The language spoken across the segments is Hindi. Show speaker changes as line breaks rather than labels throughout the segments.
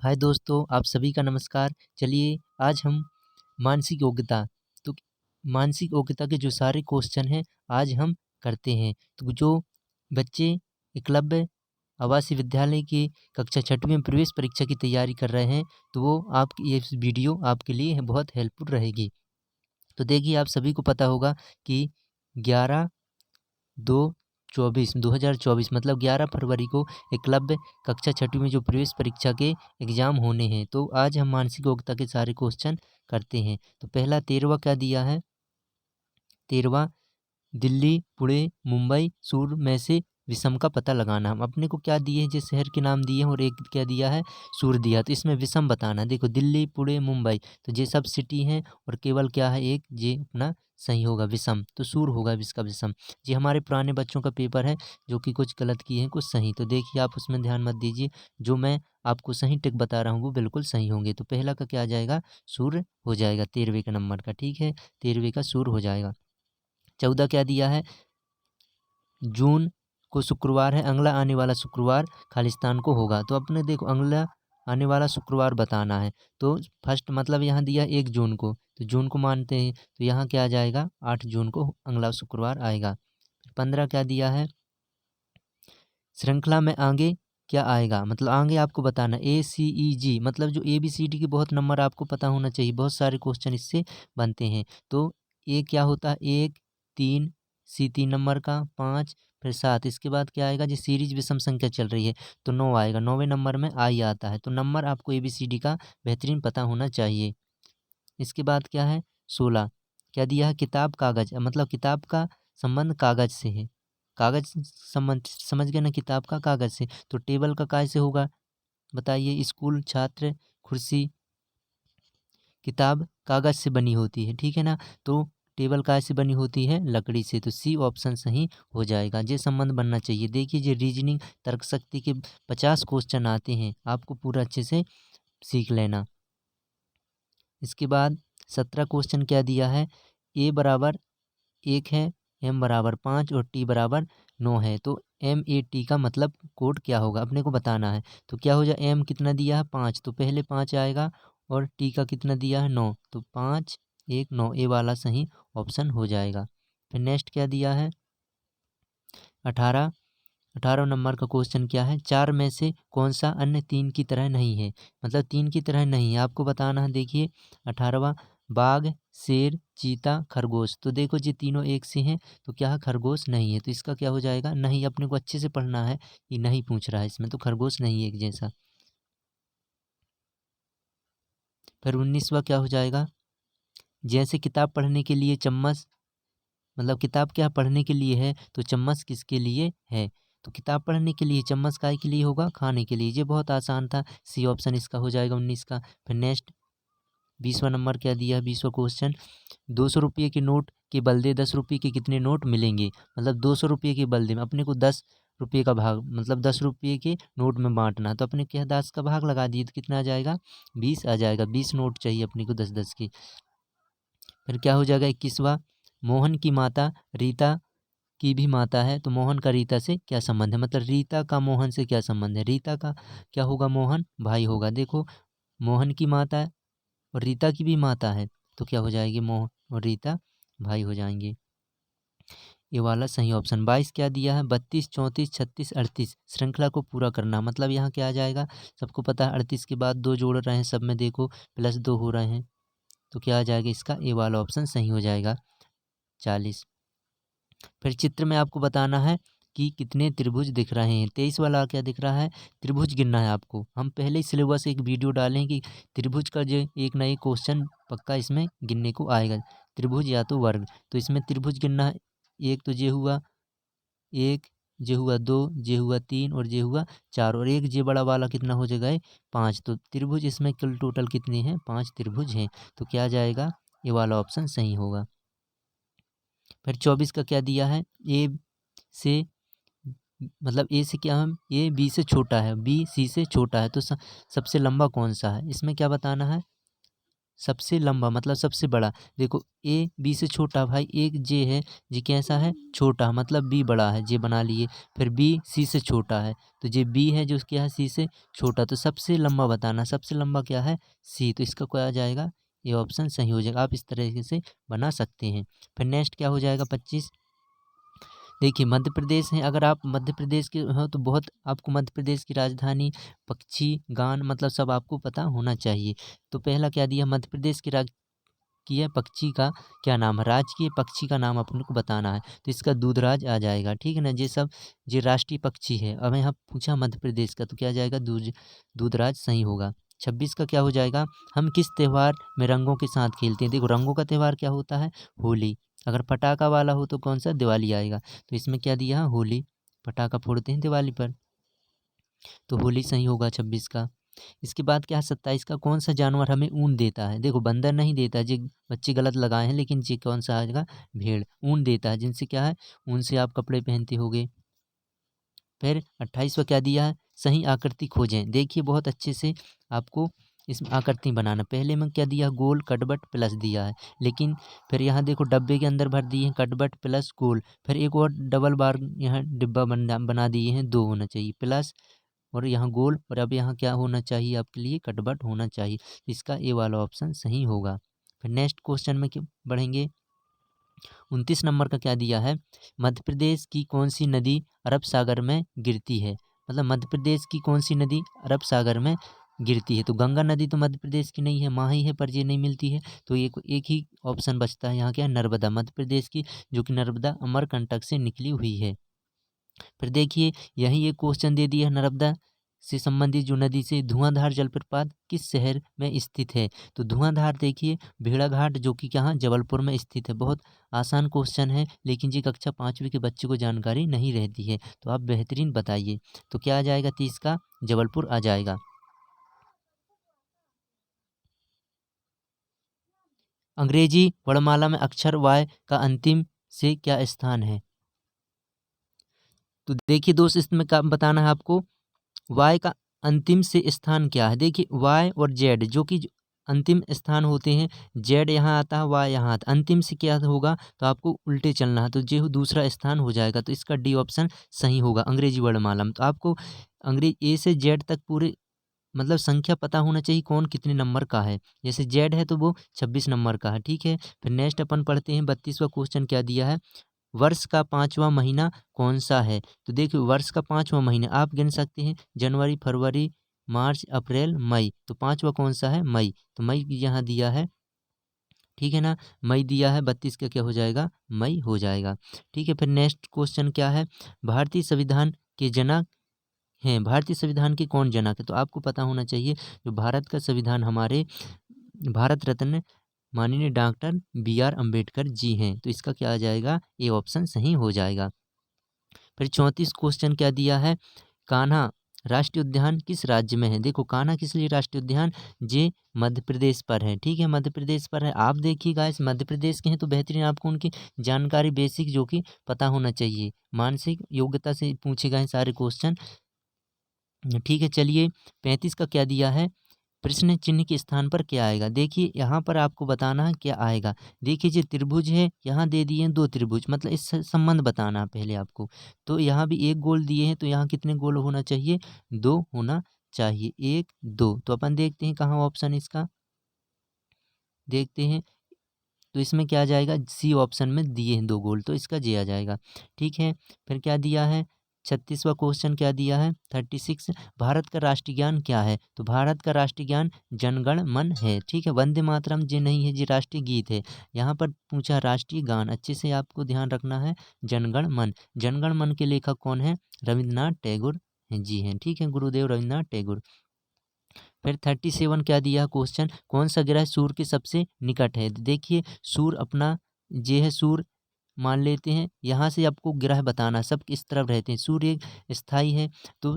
हाय दोस्तों, आप सभी का नमस्कार। चलिए आज हम मानसिक योग्यता तो मानसिक योग्यता के जो सारे क्वेश्चन हैं आज हम करते हैं। तो जो बच्चे एकलव्य आवासीय विद्यालय की कक्षा 6वीं में प्रवेश परीक्षा की तैयारी कर रहे हैं तो वो आपकी ये वीडियो आपके लिए बहुत हेल्पफुल रहेगी। तो देखिए आप सभी को पता होगा कि 11/2/2024 मतलब 11 फरवरी को एकलव्य कक्षा 6वीं में जो प्रवेश परीक्षा के एग्ज़ाम होने हैं। तो आज हम मानसिक योग्यता के सारे क्वेश्चन करते हैं। तो पहला 13वां क्या दिया है? 13वां दिल्ली, पुणे, मुंबई, सूर में से विषम का पता लगाना। हम अपने को क्या दिए हैं, जिस शहर के नाम दिए हैं और एक क्या दिया है, सूर दिया। तो इसमें विषम बताना है। देखो दिल्ली, पुणे, मुंबई तो ये सब सिटी हैं और केवल क्या है, एक ये अपना सही होगा विषम, तो सूर होगा इसका विषम। ये हमारे पुराने बच्चों का पेपर है जो कि कुछ गलत किए हैं कुछ सही। तो देखिए आप उसमें ध्यान मत दीजिए, जो मैं आपको सही टिक बता रहा हूँ वो बिल्कुल सही होंगे। तो पहला का क्या आ जाएगा, सूर्य हो जाएगा 13वें का नंबर का। ठीक है, 13वें का सूर्य हो जाएगा। 14 क्या दिया है, जून को शुक्रवार है, अगला आने वाला शुक्रवार खालिस्तान को होगा। तो अपने देखो अगला आने वाला शुक्रवार बताना है। तो फर्स्ट मतलब यहाँ दिया 1 जून को, तो जून को मानते हैं तो यहाँ क्या आ जाएगा, 8 जून को अगला शुक्रवार आएगा। 15 क्या दिया है, श्रृंखला में आगे क्या आएगा, मतलब आगे आपको बताना ACEG मतलब जो ABCD के बहुत नंबर आपको पता होना चाहिए, बहुत सारे क्वेश्चन इससे बनते हैं। तो ए क्या होता है, 1 3, C 3 नंबर का, 5 फिर 7, इसके बाद क्या आएगा, जो सीरीज विषम संख्या चल रही है तो 9 आएगा। 9वें नंबर में आई आता है। तो नंबर आपको ABCD का बेहतरीन पता होना चाहिए। इसके बाद क्या है, 16 क्या दिया है, किताब कागज मतलब किताब का संबंध कागज से है। कागज संबंध समझ गए ना, किताब का कागज से। तो टेबल का काय से होगा बताइए, स्कूल, छात्र, कुर्सी, किताब कागज से बनी होती है। ठीक है ना, तो टेबल काय से बनी होती है, लकड़ी से। तो सी ऑप्शन सही हो जाएगा। ये संबंध बनना चाहिए। देखिए ये रीजनिंग तर्क शक्ति के 50 क्वेश्चन आते हैं, आपको पूरा अच्छे से सीख लेना। इसके बाद 17 क्वेश्चन क्या दिया है, ए बराबर 1 है, एम बराबर 5 और टी बराबर 9 है। तो MAT का मतलब कोड क्या होगा अपने को बताना है। तो क्या हो जाए, एम कितना दिया है 5, तो पहले 5 आएगा और टी का कितना दिया है 9, तो 5 1 9 ए वाला सही ऑप्शन हो जाएगा। फिर नेक्स्ट क्या दिया है, 18 नंबर का क्वेश्चन क्या है, 4 में से कौन सा अन्य 3 की तरह नहीं है, मतलब 3 की तरह नहीं है आपको बताना है। देखिए 18वां बाघ, शेर, चीता, खरगोश। तो देखो ये तीनों एक से हैं तो क्या है, खरगोश नहीं है। तो इसका क्या हो जाएगा, नहीं। अपने को अच्छे से पढ़ना है, ये नहीं पूछ रहा है इसमें, तो खरगोश नहीं है एक जैसा। फिर 19वां क्या हो जाएगा, जैसे किताब पढ़ने के लिए चम्मच, मतलब किताब क्या पढ़ने के लिए है तो चम्मच किसके लिए है, तो किताब पढ़ने के लिए, चम्मच काय के लिए होगा, खाने के लिए। ये बहुत आसान था, सी ऑप्शन इसका हो जाएगा 19 का। फिर नेक्स्ट 20वां नंबर क्या दिया है, 20वां क्वेश्चन, 200 रुपये के नोट के बदले 10 रुपये के कितने नोट मिलेंगे, मतलब 200 रुपये के बदले में अपने को 10 रुपये का भाग, मतलब 10 रुपये के नोट में बांटना। तो अपने क्या 10 का भाग लगा दिए तो कितना आ जाएगा, 20 आ जाएगा। 20 नोट चाहिए अपने को 10-10 के। फिर क्या हो जाएगा 21वां, मोहन की माता रीता की भी माता है, तो मोहन का रीता से क्या संबंध है, मतलब रीता का मोहन से क्या संबंध है। रीता का क्या होगा, मोहन भाई होगा। देखो मोहन की माता है और रीता की भी माता है, तो क्या हो जाएगी, मोहन और रीता भाई हो जाएंगे। ये वाला सही ऑप्शन। 22 क्या दिया है, 32 34 36 38 श्रृंखला को पूरा करना, मतलब यहाँ क्या आ जाएगा, सबको पता है 38 के बाद 2 जोड़ रहे हैं, सब में देखो +2 हो रहे हैं, तो क्या आ जाएगा इसका, ए वाला ऑप्शन सही हो जाएगा 40। फिर चित्र में आपको बताना है कि कितने त्रिभुज दिख रहे हैं। 23 वाला क्या दिख रहा है, त्रिभुज गिनना है आपको। हम पहले ही सिलेबस एक वीडियो डालें कि त्रिभुज का जो एक ना एक क्वेश्चन पक्का इसमें गिनने को आएगा, त्रिभुज या तो वर्ग। तो इसमें त्रिभुज गिनना है, एक तो जे हुआ 1, जे हुआ 2, जे हुआ 3 और जे हुआ 4 और एक जे बड़ा वाला कितना हो जाएगा 5। तो त्रिभुज इसमें कुल टोटल कितने हैं, 5 त्रिभुज हैं। तो क्या आ जाएगा, ये वाला ऑप्शन सही होगा। फिर 24 का क्या दिया है, ए से मतलब ए से क्या, हम ए बी से छोटा है, बी सी से छोटा है, तो सबसे लंबा कौन सा है, इसमें क्या बताना है, सबसे लंबा मतलब सबसे बड़ा। देखो ए बी से छोटा भाई, एक जे है, जे कैसा है, छोटा, मतलब बी बड़ा है, जे बना लिए। फिर बी सी से छोटा है, तो जे बी है जो क्या है, सी से छोटा, तो सबसे लंबा बताना, सबसे लंबा क्या है, सी, तो इसका क्या आ जाएगा, ये ऑप्शन सही हो जाएगा। आप इस तरीके से बना सकते हैं। फिर नेक्स्ट क्या हो जाएगा 25। देखिए मध्य प्रदेश है, अगर आप मध्य प्रदेश के हो तो बहुत आपको मध्य प्रदेश की राजधानी, पक्षी, गान, मतलब सब आपको पता होना चाहिए। तो पहला क्या दिया, मध्य प्रदेश की है पक्षी का क्या नाम है, राजकीय पक्षी का नाम अपने को बताना है, तो इसका दूधराज आ जाएगा। ठीक है ना, ये सब ये राष्ट्रीय पक्षी है। अब यहाँ पूछा मध्य प्रदेश का, तो क्या जाएगा, दूधराज सही होगा। 26 का क्या हो जाएगा, हम किस त्यौहार में रंगों के साथ खेलते हैं। देखो रंगों का त्यौहार क्या होता है, होली। अगर पटाखा वाला हो तो कौन सा, दिवाली आएगा। तो इसमें क्या दिया, होली, पटाखा फोड़ते हैं दिवाली पर, तो होली सही होगा 26 का। इसके बाद क्या है 27 का, कौन सा जानवर हमें ऊन देता है। देखो बंदर नहीं देता, जी बच्चे गलत लगाए हैं, लेकिन जी कौन सा आएगा, भेड़, ऊन देता है, जिनसे क्या है, ऊन से आप कपड़े पहनते होगे। फिर 28वां क्या दिया है, सही आकृति खोजें। देखिए बहुत अच्छे से आपको इसमें आकृति बनाना। पहले में क्या दिया, गोल कटबट प्लस दिया है, लेकिन फिर यहाँ देखो डब्बे के अंदर भर दिए हैं कटबट प्लस गोल, फिर एक और डबल बार यहाँ डिब्बा बना दिए हैं, 2 होना चाहिए प्लस, और यहाँ गोल, और अब यहाँ क्या होना चाहिए आपके लिए, कटबट होना चाहिए। इसका ए वाला ऑप्शन सही होगा। फिर नेक्स्ट क्वेश्चन में बढ़ेंगे। 29 नंबर का क्या दिया है, मध्य प्रदेश की कौन सी नदी अरब सागर में गिरती है। मतलब मध्य प्रदेश की कौन सी नदी अरब सागर में गिरती है। तो गंगा नदी तो मध्य प्रदेश की नहीं है, माही है, पर ये नहीं मिलती है, तो एक ही ऑप्शन बचता है यहाँ, क्या है, नर्मदा, मध्य प्रदेश की, जो कि नर्मदा अमरकंटक से निकली हुई है। फिर देखिए यही एक क्वेश्चन दे दिया, नर्मदा से संबंधित जो नदी से, धुआंधार जलप्रपात किस शहर में स्थित है। तो धुआंधार देखिए भेड़ाघाट, जो कि कहाँ, जबलपुर में स्थित है। बहुत आसान क्वेश्चन है, लेकिन जी कक्षा 5वीं के बच्चे को जानकारी नहीं रहती है, तो आप बेहतरीन बताइए। तो क्या आ जाएगा, 30 का जबलपुर आ जाएगा। अंग्रेजी वर्णमाला में अक्षर वाय का अंतिम से क्या स्थान है। तो देखिए दोस्त, इसमें क्या बताना है आपको, वाई का अंतिम से स्थान क्या है। देखिए वाई और जेड जो कि अंतिम स्थान होते हैं, जेड यहाँ आता है, वाई यहाँ आता है, अंतिम से क्या होगा, तो आपको उल्टे चलना है, तो जो दूसरा स्थान हो जाएगा, तो इसका डी ऑप्शन सही होगा अंग्रेजी वर्णमाला में। तो आपको अंग्रेज ए से जेड तक पूरे मतलब संख्या पता होना चाहिए, कौन कितने नंबर का है। जैसे जेड है तो वो 26 नंबर का है। ठीक है, फिर नेक्स्ट अपन पढ़ते हैं। 32वां क्वेश्चन क्या दिया है, वर्ष का 5वां महीना कौन सा है। तो देखिए वर्ष का 5वां महीना आप गिन सकते हैं, जनवरी, फरवरी, मार्च, अप्रैल, मई, तो 5वां कौन सा है, मई, तो मई यहाँ दिया है। ठीक है ना, मई दिया है, 32 का क्या हो जाएगा, मई हो जाएगा। ठीक है, फिर नेक्स्ट क्वेश्चन क्या है, भारतीय संविधान के जनक हैं, भारतीय संविधान के कौन जनक है। तो आपको पता होना चाहिए, जो भारत का संविधान हमारे भारत रत्न माननीय doctor B are Ambedkar ji हैं, तो इसका क्या आ जाएगा, ए ऑप्शन सही हो जाएगा। फिर 34 क्वेश्चन क्या दिया है, कान्हा राष्ट्रीय उद्यान किस राज्य में है। देखो कान्हा किस लिए राष्ट्रीय उद्यान, जे मध्य प्रदेश पर है। ठीक है, मध्य प्रदेश पर है। आप देखिएगा इस मध्य प्रदेश के हैं तो बेहतरीन आपको उनकी जानकारी बेसिक जो कि पता होना चाहिए, मानसिक योग्यता से पूछे गए सारे क्वेश्चन। ठीक है, चलिए 35 का क्या दिया है, प्रश्न चिन्ह के स्थान पर क्या आएगा। देखिए यहाँ पर आपको बताना है क्या आएगा। देखिए जो त्रिभुज है यहाँ दे दिए हैं 2 त्रिभुज, मतलब इस संबंध बताना है पहले आपको। तो यहाँ भी 1 गोल दिए हैं, तो यहाँ कितने गोल होना चाहिए, 2 होना चाहिए, 1 2। तो अपन देखते हैं कहाँ ऑप्शन इसका, देखते हैं। तो इसमें क्या आ जाएगा, सी ऑप्शन में दिए हैं 2 गोल, तो इसका जे आ जाएगा। ठीक है, फिर क्या दिया है, 36वां क्वेश्चन क्या दिया है, 36, भारत का राष्ट्रीय ज्ञान क्या है। तो भारत का राष्ट्रीय ज्ञान जनगण मन है। ठीक है, वंदे मातरम जी नहीं है, जी राष्ट्रीय गीत है। यहाँ पर पूछा राष्ट्रीय गान, अच्छे से आपको ध्यान रखना है, जनगण मन। जनगण मन के लेखक कौन है, रविन्द्रनाथ टैगोर जी हैं। ठीक है, गुरुदेव रविन्द्रनाथ टैगोर। फिर 37 क्या दिया क्वेश्चन, कौन सा ग्रह सूर्य के सबसे निकट है। देखिए सूर्य अपना जे है, सूर्य मान लेते हैं, यहाँ से आपको ग्रह बताना, सब किस तरफ रहते हैं। सूर्य एक स्थाई है, तो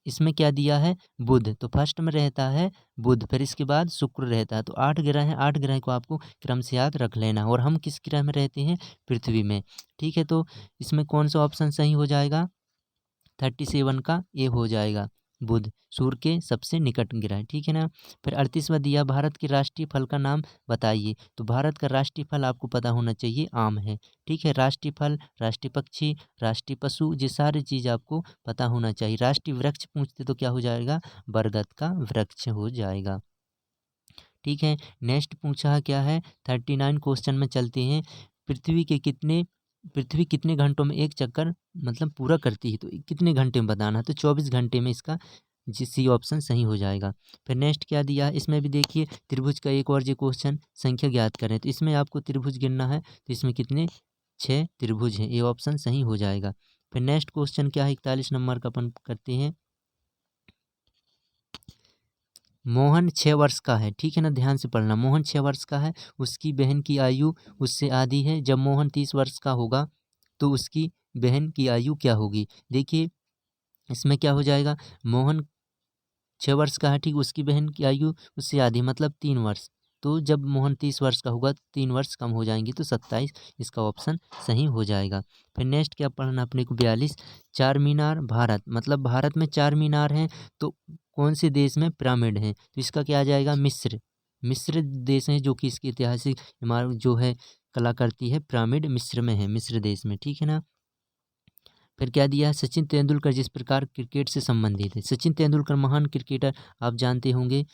इसमें क्या दिया है, बुध, तो फर्स्ट में रहता है बुध, फिर इसके बाद शुक्र रहता है। तो 8 ग्रह हैं, 8 ग्रह को आपको क्रम से याद रख लेना। और हम किस ग्रह में रहते हैं, पृथ्वी में। ठीक है, तो इसमें कौन सा ऑप्शन सही हो जाएगा, 37 का ए हो जाएगा। बुध, सूर्य के सबसे निकट ग्रह है, ठीक है ना। फिर 38वां दिया, भारत के राष्ट्रीय फल का नाम बताइए। तो भारत का राष्ट्रीय फल आपको पता होना चाहिए, आम है, ठीक है। राष्ट्रीय फल, राष्ट्रीय पक्षी, राष्ट्रीय पशु, ये सारी चीज़ आपको पता होना चाहिए। राष्ट्रीय वृक्ष पूछते तो क्या हो जाएगा, बरगद का वृक्ष हो जाएगा, ठीक है। नेक्स्ट पूछा क्या है, 39 क्वेश्चन में चलते हैं। पृथ्वी कितने घंटों में एक चक्कर मतलब पूरा करती है, तो कितने घंटे में बताना है, तो 24 घंटे में इसका सी ऑप्शन सही हो जाएगा। फिर नेक्स्ट क्या दिया है, इसमें भी देखिए त्रिभुज का एक और जो क्वेश्चन, संख्या ज्ञात करें, तो इसमें आपको त्रिभुज गिनना है, तो इसमें कितने 6 त्रिभुज हैं, ये ऑप्शन सही हो जाएगा। फिर नेक्स्ट क्वेश्चन क्या है, 41 नंबर का अपन करते हैं। मोहन 6 वर्ष का है, ठीक है ना, ध्यान से पढ़ना। मोहन 6 वर्ष का है, उसकी बहन की आयु उससे आधी है। जब मोहन 30 वर्ष का होगा तो उसकी बहन की आयु क्या होगी। देखिए इसमें क्या हो जाएगा, मोहन 6 वर्ष का है, ठीक, उसकी बहन की आयु उससे आधी मतलब 3 वर्ष। तो जब मोहन 30 वर्ष का होगा 3 वर्ष कम हो जाएंगे, तो 27 इसका ऑप्शन सही हो जाएगा। फिर नेक्स्ट क्या पढ़ना अपने को, 42, चार मीनार भारत, मतलब भारत में 4 मीनार हैं, तो कौन से देश में पिरामिड हैं, तो इसका क्या आ जाएगा, मिस्र। मिस्र देश है जो कि इसकी ऐतिहासिक इमारत जो है कला करती है, पिरामिड मिस्र में है, मिस्र देश में, ठीक है ना। फिर क्या दिया है, सचिन तेंदुलकर जिस प्रकार क्रिकेट से संबंधित है। सचिन तेंदुलकर महान क्रिकेटर आप जानते होंगे।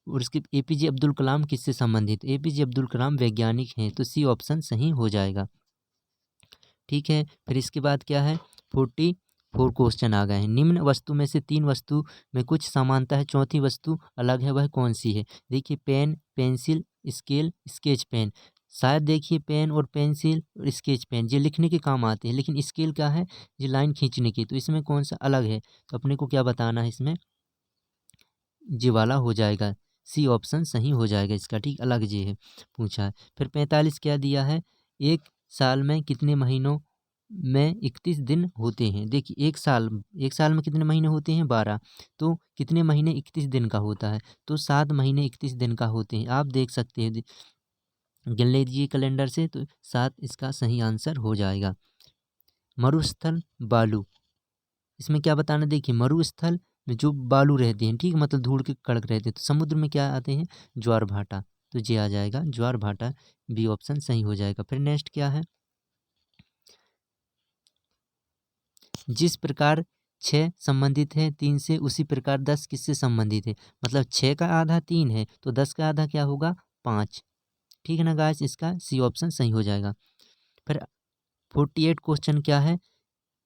और उसके एपीजे अब्दुल कलाम किससे संबंधित, एपीजे अब्दुल कलाम वैज्ञानिक हैं, तो सी ऑप्शन सही हो जाएगा, ठीक है। फिर इसके बाद क्या है, 44 क्वेश्चन आ गए हैं। निम्न वस्तु में से 3 वस्तु में कुछ समानता है, चौथी वस्तु अलग है, वह कौन सी है। देखिए pen, pencil, scale, sketch pen. शायद देखिए पेन और पेंसिल और स्केच पेन ये लिखने के काम आते हैं, लेकिन स्केल क्या है, ये लाइन खींचने की, तो इसमें कौन सा अलग है, तो अपने को क्या बताना है, इसमें जी वाला हो जाएगा, सी ऑप्शन सही हो जाएगा इसका, ठीक, अलग जी है पूछा है। फिर 45 क्या दिया है, एक साल में कितने महीनों में 31 दिन होते हैं। देखिए एक साल में कितने महीने होते हैं, 12, तो कितने महीने 31 दिन का होता है, तो 7 महीने 31 दिन का होते हैं, आप देख सकते हैं, गिन लीजिए कैलेंडर से, तो 7 इसका सही आंसर हो जाएगा। मरुस्थल बालू, इसमें क्या बताना, देखिए मरुस्थल में जो बालू रहते हैं, ठीक, मतलब धूल के कड़क रहते हैं, तो समुद्र में क्या आते हैं, ज्वार भाटा, तो ये आ जाएगा ज्वार भाटा, बी ऑप्शन सही हो जाएगा। फिर नेक्स्ट क्या है, जिस प्रकार 6 संबंधित है 3 से, उसी प्रकार 10 किससे संबंधित है, मतलब 6 का आधा 3 है, तो 10 का आधा क्या होगा, 5, ठीक है ना गाइस, इसका सी ऑप्शन सही हो जाएगा। फिर 48 क्वेश्चन क्या है,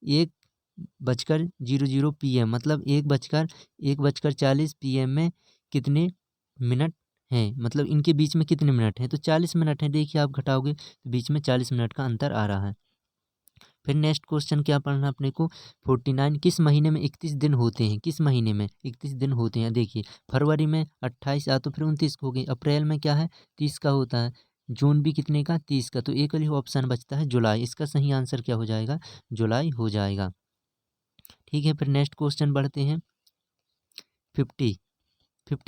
1:00 PM, मतलब 1:40 PM में कितने मिनट हैं, मतलब इनके बीच में कितने मिनट हैं, तो 40 मिनट हैं। देखिए आप घटाओगे तो बीच में 40 मिनट का अंतर आ रहा है। फिर नेक्स्ट क्वेश्चन क्या पढ़ना अपने को, 49, किस महीने में 31 दिन होते हैं, किस महीने में 31 दिन होते हैं। देखिए फरवरी में 28 आ, तो फिर 29 हो गई। अप्रैल में क्या है, 30 का होता है। जून भी कितने का, 30 का, तो एक ही ऑप्शन बचता है जुलाई, इसका सही आंसर क्या हो जाएगा, जुलाई हो जाएगा, ठीक है। फिर नेक्स्ट क्वेश्चन बढ़ते हैं, 50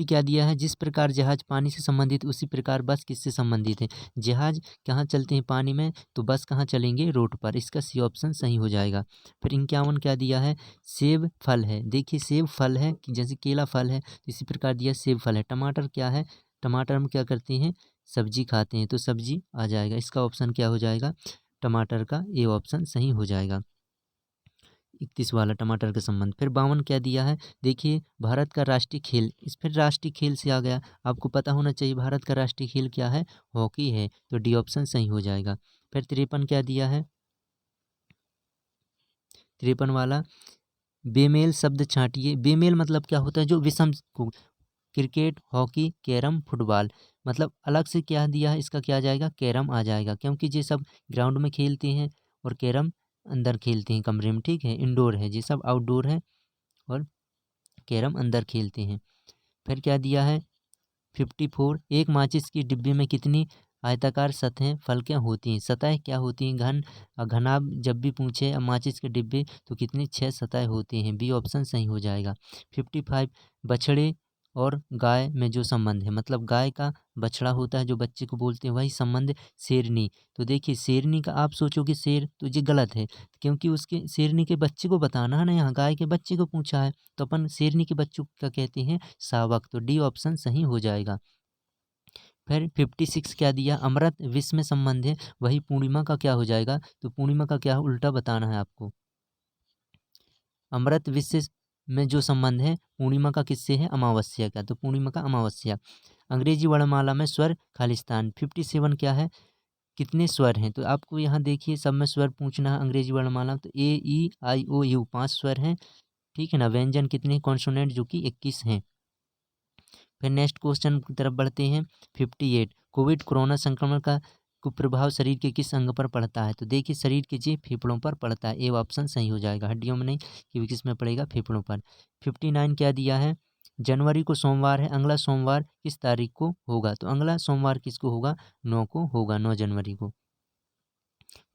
क्या दिया है, जिस प्रकार जहाज पानी से संबंधित उसी प्रकार बस किससे संबंधित है। जहाज कहाँ चलते हैं, पानी में, तो बस कहाँ चलेंगे, रोड पर, इसका सी ऑप्शन सही हो जाएगा। फिर 51 क्या दिया है, सेब फल है। देखिए सेब फल है कि जैसे केला फल है, तो इसी प्रकार दिया सेब फल है। टमाटर क्या है, टमाटर हम क्या करते हैं, सब्जी खाते हैं, तो सब्जी आ जाएगा, इसका ऑप्शन क्या हो जाएगा, टमाटर का ए ऑप्शन सही हो जाएगा, 31 वाला टमाटर का संबंध। फिर 52 क्या दिया है, देखिए भारत का राष्ट्रीय खेल, इस फिर राष्ट्रीय खेल से आ गया, आपको पता होना चाहिए भारत का राष्ट्रीय खेल क्या है, हॉकी है, तो डी ऑप्शन सही हो जाएगा। फिर 53 क्या दिया है, 53 वाला, बेमेल शब्द छांटिए। बेमेल मतलब क्या होता है, जो विषम को, क्रिकेट, हॉकी, कैरम, फुटबॉल, मतलब अलग से क्या दिया है, इसका क्या आ जाएगा, कैरम आ जाएगा, क्योंकि ये सब ग्राउंड में खेलते हैं और कैरम अंदर खेलते हैं कमरे में, ठीक है, इंडोर है, ये सब आउटडोर है, और कैरम अंदर खेलते हैं। फिर क्या दिया है, 54, एक माचिस की डिब्बी में कितनी आयताकार सतहें फलकें होती हैं। सतह क्या होती हैं, घनाभ जब भी पूछे माचिस के डिब्बे, तो कितनी 6 सतह होती हैं, बी ऑप्शन सही हो जाएगा। 55, बछड़े और गाय में जो संबंध है, मतलब गाय का बछड़ा होता है जो बच्चे को बोलते हैं, वही संबंध शेरनी। तो देखिए शेरनी का आप सोचोगे शेर, तो ये गलत है, क्योंकि उसके शेरनी के बच्चे को बताना है ना, यहाँ गाय के बच्चे को पूछा है, तो अपन शेरनी के बच्चों का कहते हैं शावक। तो डी ऑप्शन सही हो जाएगा। फिर 56 क्या दिया, अमृत विष में संबंध है, वही पूर्णिमा का क्या हो जाएगा, तो पूर्णिमा का क्या है, उल्टा बताना है आपको। अमृत विष में जो संबंध है पूर्णिमा का किससे है, अमावस्या का, तो पूर्णिमा का अमावस्या। अंग्रेजी वर्णमाला में स्वर खालिस्तान 57 क्या है, कितने स्वर हैं, तो आपको यहाँ देखिए सब में स्वर पूछना है अंग्रेजी वर्णमाला, तो ए ई आई ओ यू 5 स्वर हैं, ठीक है ना। व्यंजन कितने, कॉन्सोनेंट जो कि 21 हैं। फिर नेक्स्ट क्वेश्चन की तरफ बढ़ते हैं। 58 कोविड कोरोना संक्रमण का कुप्रभाव शरीर के किस अंग पर पड़ता है, तो देखिए शरीर के जी फेफड़ों पर पड़ता है, ए ऑप्शन सही हो जाएगा, हड्डियों में नहीं, क्योंकि किस में पड़ेगा, फेफड़ों पर। 59 क्या दिया है, जनवरी को सोमवार है, अगला सोमवार किस तारीख को होगा, तो अगला सोमवार किसको होगा, 9 को होगा, 9 जनवरी को।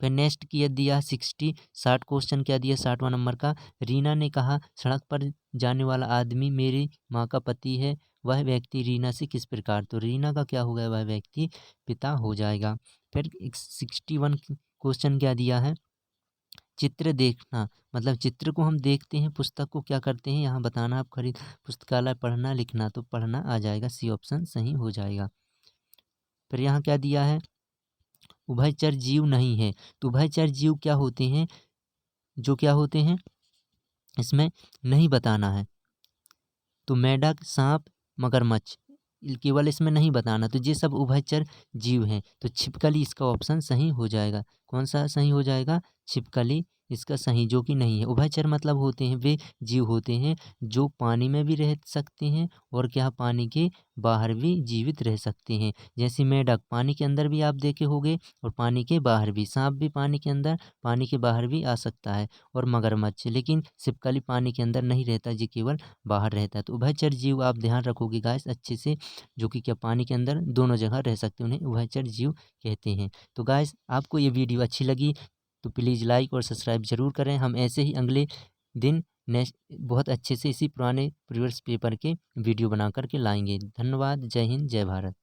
फिर नेक्स्ट किया दिया 60 क्वेश्चन क्या दिया 60वां नंबर का, रीना ने कहा सड़क पर जाने वाला आदमी मेरी माँ का पति है, वह व्यक्ति रीना से किस प्रकार, तो रीना का क्या होगा, वह व्यक्ति पिता हो जाएगा। फिर 61 क्वेश्चन क्या दिया है, चित्र देखना, मतलब चित्र को हम देखते हैं, पुस्तक को क्या करते हैं, यहाँ बताना, आप खरीद पुस्तकालय पढ़ना लिखना, तो पढ़ना आ जाएगा, सी ऑप्शन सही हो जाएगा। फिर यहाँ क्या दिया है, उभयचर जीव नहीं है, तो उभयचर जीव क्या होते हैं, जो क्या होते हैं, इसमें नहीं बताना है, तो मेंढक, सांप, मगरमच्छ, केवल इसमें नहीं बताना, तो ये सब उभयचर जीव हैं, तो छिपकली इसका ऑप्शन सही हो जाएगा। कौन सा सही हो जाएगा, छिपकली इसका सही, जो कि नहीं है। उभयचर मतलब होते हैं वे जीव होते हैं जो पानी में भी रह सकते हैं और क्या पानी के बाहर भी जीवित रह सकते हैं। जैसे मेंढक पानी के अंदर भी आप देखे होंगे और पानी के बाहर भी, सांप भी पानी के अंदर पानी के बाहर भी आ सकता है, और मगरमच्छ, लेकिन छिपकली पानी के अंदर नहीं रहता, जी केवल बाहर रहता है। तो उभयचर जीव आप ध्यान रखोगे गाइस अच्छे से, जो कि क्या पानी के अंदर दोनों जगह रह सकते हैं, उन्हें उभयचर जीव कहते हैं। तो गाइस आपको ये वीडियो अच्छी लगी तो प्लीज़ लाइक और सब्सक्राइब ज़रूर करें। हम ऐसे ही अगले दिन नेक्स्ट बहुत अच्छे से इसी पुराने प्रीवियस पेपर के वीडियो बना कर के लाएंगे। धन्यवाद, जय हिंद, जय भारत।